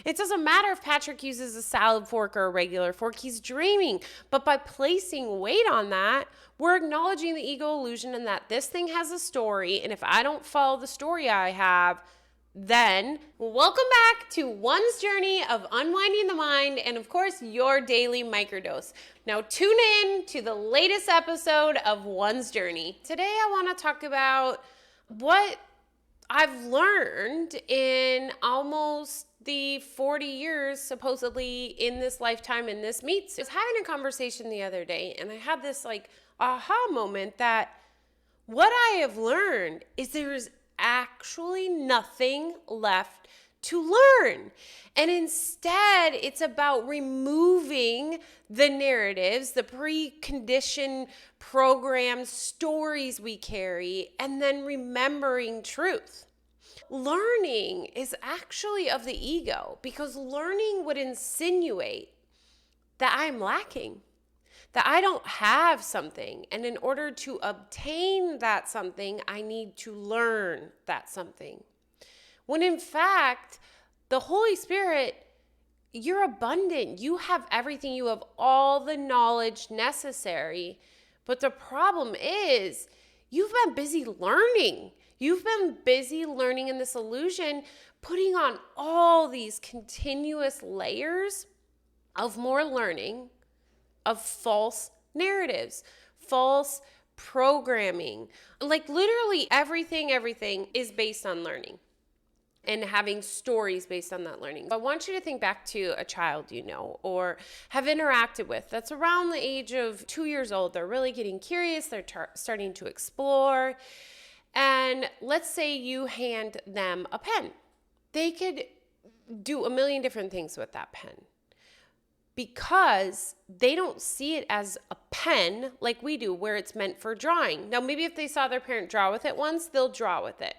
It doesn't matter if Patrick uses a salad fork or a regular fork, he's dreaming. But by placing weight on that, we're acknowledging the ego illusion and that this thing has a story. And if I don't follow the story I have, then welcome back to one's journey of unwinding the mind and, of course, your daily microdose. Now tune in to the latest episode of One's Journey. Today I want to talk about what I've learned in almost the 40 years supposedly in this lifetime in this meets. I was having a conversation the other day and I had this aha moment that what I have learned is there's actually nothing left to learn. And instead, it's about removing the narratives, the preconditioned programs, stories we carry, and then remembering truth. Learning is actually of the ego because learning would insinuate that I'm lacking, that I don't have something. And in order to obtain that something, I need to learn that something. When in fact, the Holy Spirit, you're abundant. You have everything. You have all the knowledge necessary. But the problem is you've been busy learning. You've been busy learning in this illusion, putting on all these continuous layers of more learning, of false narratives, false programming. Like literally everything is based on learning and having stories based on that learning. I want you to think back to a child you know or have interacted with that's around the age of 2 years old. They're really getting curious. They're starting to explore. And let's say you hand them a pen. They could do a million different things with that pen, because they don't see it as a pen like we do, where it's meant for drawing. Now, maybe if they saw their parent draw with it once, they'll draw with it.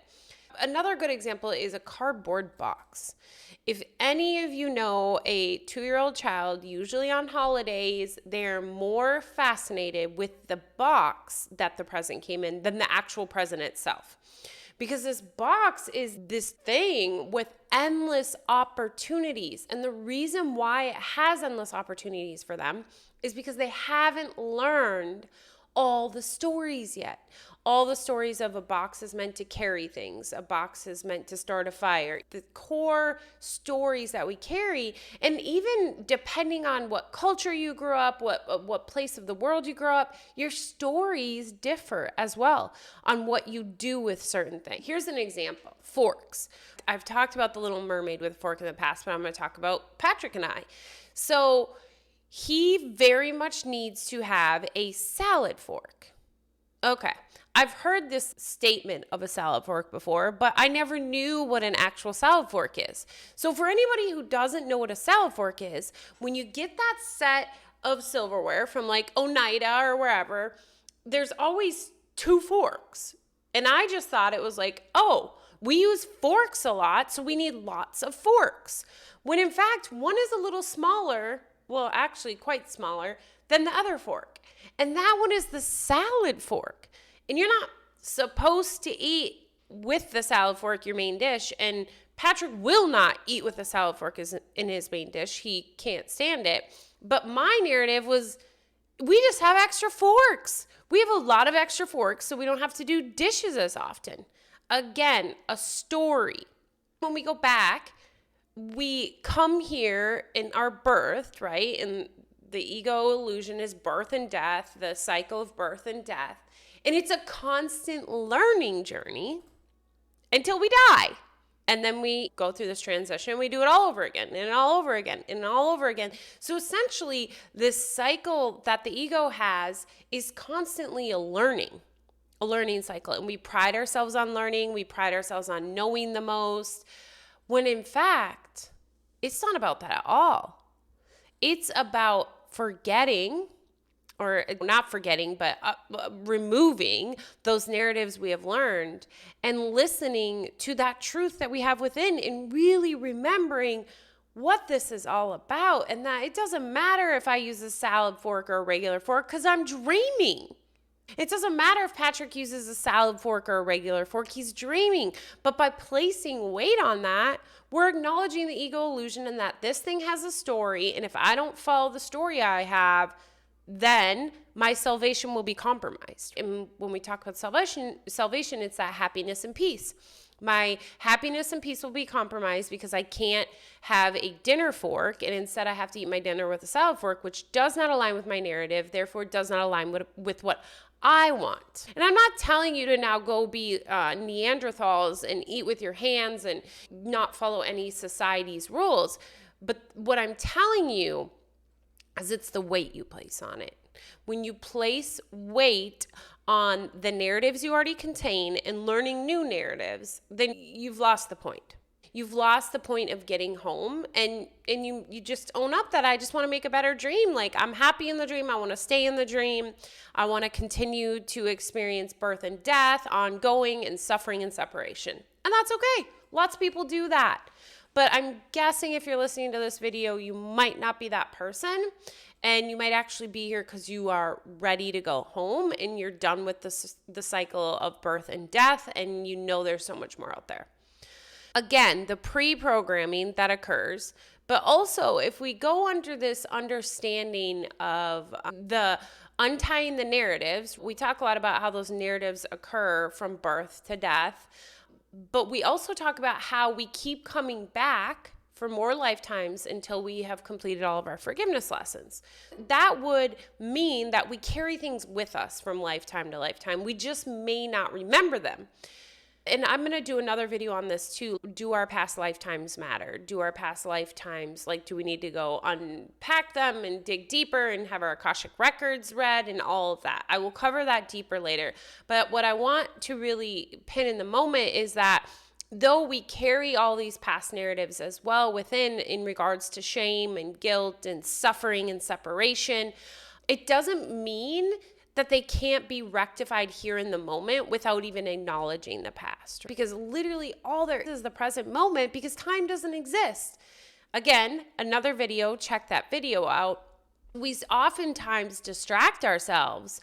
Another good example is a cardboard box. If any of you know a 2-year-old child, usually on holidays, they're more fascinated with the box that the present came in than the actual present itself. Because this box is this thing with endless opportunities. And the reason why it has endless opportunities for them is because they haven't learned all the stories yet. All the stories of a box is meant to carry things. A box is meant to start a fire. The core stories that we carry, and even depending on what culture you grew up, what place of the world you grew up, your stories differ as well on what you do with certain things. Here's an example. Forks. I've talked about the Little Mermaid with a fork in the past, but I'm going to talk about Patrick and I. So he very much needs to have a salad fork. Okay. I've heard this statement of a salad fork before, but I never knew what an actual salad fork is. So for anybody who doesn't know what a salad fork is, when you get that set of silverware from like Oneida or wherever, there's always 2 forks. And I just thought it was like, oh, we use forks a lot, so we need lots of forks. When in fact, one is a little smaller, well, actually quite smaller than the other fork. And that one is the salad fork. And you're not supposed to eat with the salad fork your main dish. And Patrick will not eat with the salad fork in his main dish. He can't stand it. But my narrative was, we just have extra forks. We have a lot of extra forks, so we don't have to do dishes as often. Again, a story. When we go back, we come here in our birth, right? And the ego illusion is birth and death, the cycle of birth and death. And it's a constant learning journey until we die. And then we go through this transition and we do it all over again and all over again and all over again. So essentially, this cycle that the ego has is constantly a learning cycle. And we pride ourselves on learning. We pride ourselves on knowing the most. When in fact, it's not about that at all. It's about forgetting, or not forgetting, but removing those narratives we have learned and listening to that truth that we have within and really remembering what this is all about. And that it doesn't matter if I use a salad fork or a regular fork, because I'm dreaming. It doesn't matter if Patrick uses a salad fork or a regular fork, he's dreaming. But by placing weight on that, we're acknowledging the ego illusion and that this thing has a story. And if I don't follow the story I have, then my salvation will be compromised. And when we talk about salvation, it's that happiness and peace. My happiness and peace will be compromised because I can't have a dinner fork, and instead I have to eat my dinner with a salad fork, which does not align with my narrative, therefore does not align with what I want. And I'm not telling you to now go be Neanderthals and eat with your hands and not follow any society's rules. But what I'm telling you is it's the weight you place on it. When you place weight on the narratives you already contain and learning new narratives, then you've lost the point. You've lost the point of getting home, and you just own up that I just want to make a better dream. Like, I'm happy in the dream. I want to stay in the dream. I want to continue to experience birth and death, ongoing, and suffering and separation. And that's okay. Lots of people do that. But I'm guessing if you're listening to this video, you might not be that person. And you might actually be here because you are ready to go home and you're done with the cycle of birth and death, and you know there's so much more out there. Again, the pre-programming that occurs, but also if we go under this understanding of the untying the narratives, we talk a lot about how those narratives occur from birth to death, but we also talk about how we keep coming back for more lifetimes until we have completed all of our forgiveness lessons. That would mean that we carry things with us from lifetime to lifetime. We just may not remember them. And I'm going to do another video on this too. Do our past lifetimes matter? Do our past lifetimes, do we need to go unpack them and dig deeper and have our Akashic records read and all of that? I will cover that deeper later. But what I want to really pin in the moment is that though we carry all these past narratives as well within in regards to shame and guilt and suffering and separation, it doesn't mean that they can't be rectified here in the moment without even acknowledging the past. Because literally all there is the present moment, because time doesn't exist. Again, another video, check that video out. We oftentimes distract ourselves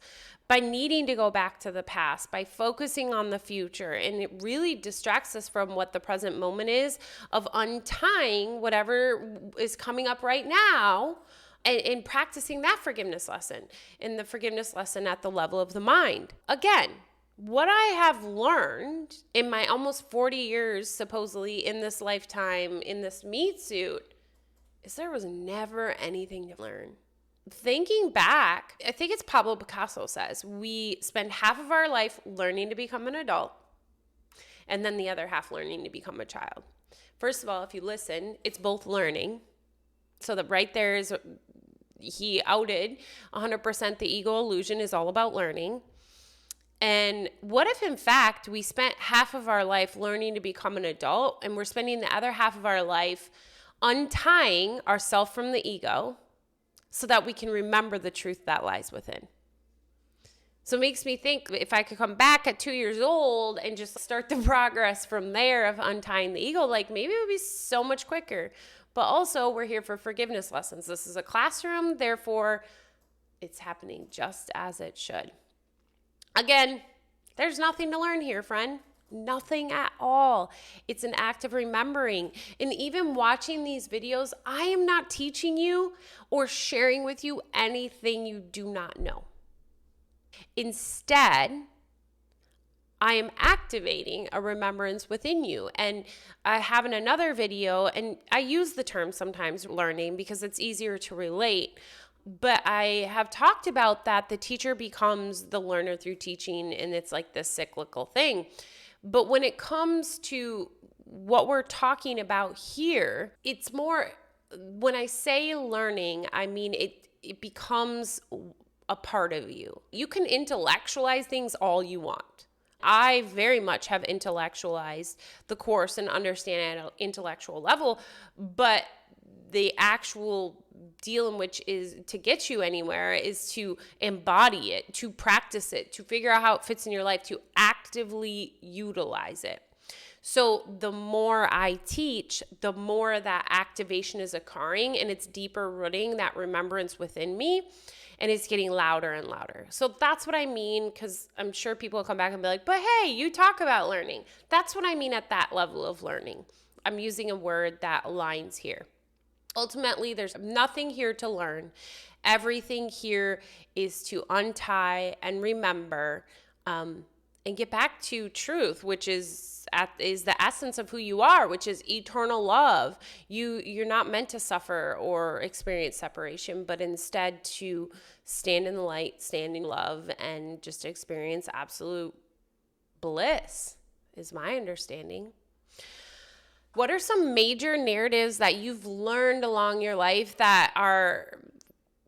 by needing to go back to the past, by focusing on the future. And it really distracts us from what the present moment is of untying whatever is coming up right now and practicing that forgiveness lesson and the forgiveness lesson at the level of the mind. Again, what I have learned in my almost 40 years, supposedly in this lifetime, in this meat suit, is there was never anything to learn. Thinking back, I think it's Pablo Picasso says, we spend half of our life learning to become an adult and then the other half learning to become a child. First of all, if you listen, it's both learning. So that right there is, he outed 100% the ego illusion is all about learning. And what if, in fact, we spent half of our life learning to become an adult and we're spending the other half of our life untying ourselves from the ego so that we can remember the truth that lies within? So it makes me think if I could come back at 2 years old and just start the progress from there of untying the ego, maybe it would be so much quicker. But also, we're here for forgiveness lessons. This is a classroom, therefore, it's happening just as it should. Again, there's nothing to learn here, friend. Nothing at all. It's an act of remembering. And even watching these videos, I am not teaching you or sharing with you anything you do not know. Instead, I am activating a remembrance within you. And I have in another video, and I use the term sometimes learning because it's easier to relate. But I have talked about that the teacher becomes the learner through teaching, and it's like this cyclical thing. But when it comes to what we're talking about here, it's more, when I say learning, I mean it becomes a part of you. You can intellectualize things all you want. I very much have intellectualized the course and understand at an intellectual level, but the actual deal in which is to get you anywhere is to embody it, to practice it, to figure out how it fits in your life, to actively utilize it. So the more I teach, the more that activation is occurring and it's deeper rooting that remembrance within me, and it's getting louder and louder. So that's what I mean, because I'm sure people will come back and be like, but hey, you talk about learning. That's what I mean at that level of learning. I'm using a word that aligns here. Ultimately, there's nothing here to learn. Everything here is to untie and remember, and get back to truth, which is the essence of who you are, which is eternal love. You're not meant to suffer or experience separation, but instead to stand in the light, stand in love, and just experience absolute bliss, is my understanding. What are some major narratives that you've learned along your life that are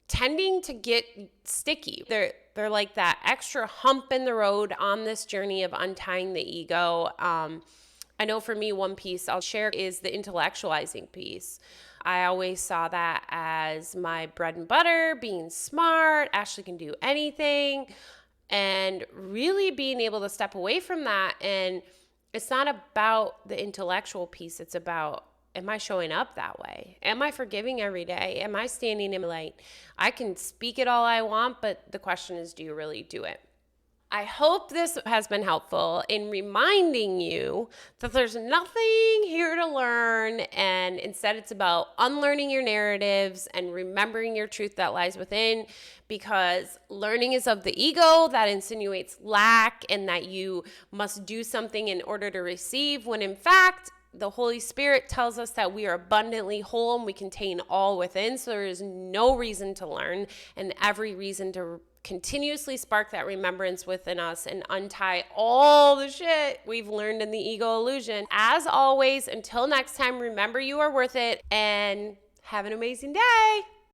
tending to get sticky? They're like that extra hump in the road on this journey of untying the ego. I know for me, one piece I'll share is the intellectualizing piece. I always saw that as my bread and butter, being smart, Ashley can do anything, and really being able to step away from that. And it's not about the intellectual piece. It's about, am I showing up that way? Am I forgiving every day? Am I standing in light? I can speak it all I want, but the question is, do you really do it? I hope this has been helpful in reminding you that there's nothing here to learn, and instead it's about unlearning your narratives and remembering your truth that lies within, because learning is of the ego that insinuates lack and that you must do something in order to receive, when in fact, the Holy Spirit tells us that we are abundantly whole and we contain all within. So there is no reason to learn, and every reason to continuously spark that remembrance within us and untie all the shit we've learned in the ego illusion. As always, until next time, remember you are worth it, and have an amazing day.